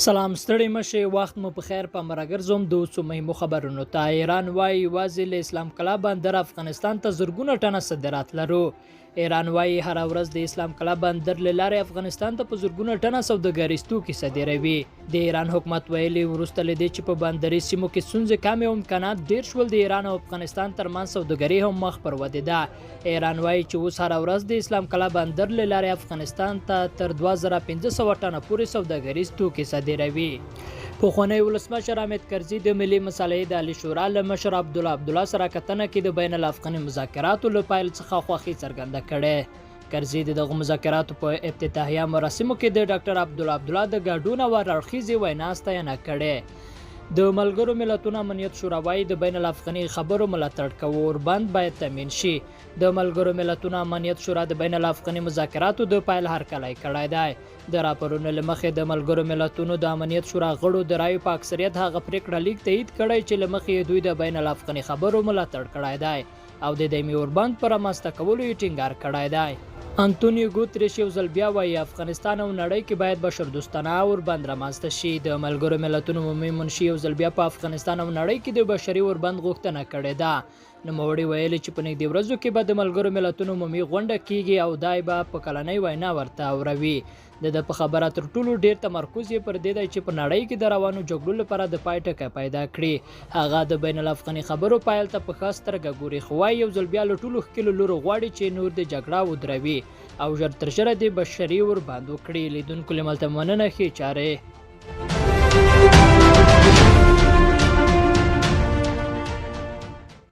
سلام ستړي مشه وخت مو په خیر په مرګرزم د اوسو مهمو خبرونو ته ایران وايي واځي له اسلام کلا بندر افغانستان ته زرګونه ټنه صادرات لرو. ایران وايي هر ورځ د اسلام کلا بندر لاره افغانستان ته په زرګونه ټنه سوداګریز توکي صادروي. د ایران حکومت ویلي ورسته لدی چې په بندري سیمو کې ستونزې کم او امکانات ډیر شول د ایران او افغانستان ترمنځ سوداګري هم مخ پر ودې ده. ایران وايي چې اوس هر ورځ د اسلام کلا بندر لاره افغانستان ته تر 2500 ټنه پورې سوداګریز توکي صادروي. پخوانی ولسمشر حامد کرزي د ملي مسالې د عالی شورا له مشر عبدالله سره کتنه کې د بین الافغاني مذاکراتو له پیل څخه خوښي څرګنده کړې. کرزي دغه مذاکراتو په افتتاحیه مراسمو کې د ډاکټر عبدالله د ګډون او اړخیزې وینا ستاینه کړې. د ملګرو ملتونو امنیت شورا وايي د بین الافغاني خبرو ملاتړ کوي او بند باید تامین شي. د ملګرو ملتونو امنیت شورا د بین الافغاني مذاکراتو د پیل هرکلی کړی دی. د راپورونو له مخې د ملګرو ملتونو د امنیت شورا غړو د رایو په اکثریت هغه پریکړه لیک تایید کړی چې له مخې دوی د بین الافغاني خبرو ملاتړ کړی دی او د دایمي اوربند پر رامنځته کولو یې ټینګار کړی دی. انټونیو ګوتریش یو ځل بیا وایي افغانستان او نړۍ کې باید بشردوستانه اوربند رامنځته شي. د ملګرو ملتونو عمومي منشي یو ځل بیا په افغانستان او نړۍ کې د بشري اوربند غوښتنه کړې ده. نوموړي ویلي چې په نږدې ورځو کې به د ملګرو ملتونو عمومي غونډه کیږي او دای به په کلنۍ وینا ورته اوروي. د په خبره تر ټولو ډیر تمرکز یې پر دې دی چې په نړۍ کې د روانو جګړو لپاره د پای ټکی پیدا کړي. هغه د بین الافغاني خبرو پایل ته په ښه سترګه ګوري خو وايي یو ځل بیا له ټولو ښکلو لورو غواړي چې نور د جګړه ودروي او ژر تر ژره د بشري اوربند وکړي. لیدونکو له ملته مننه ښې چارې.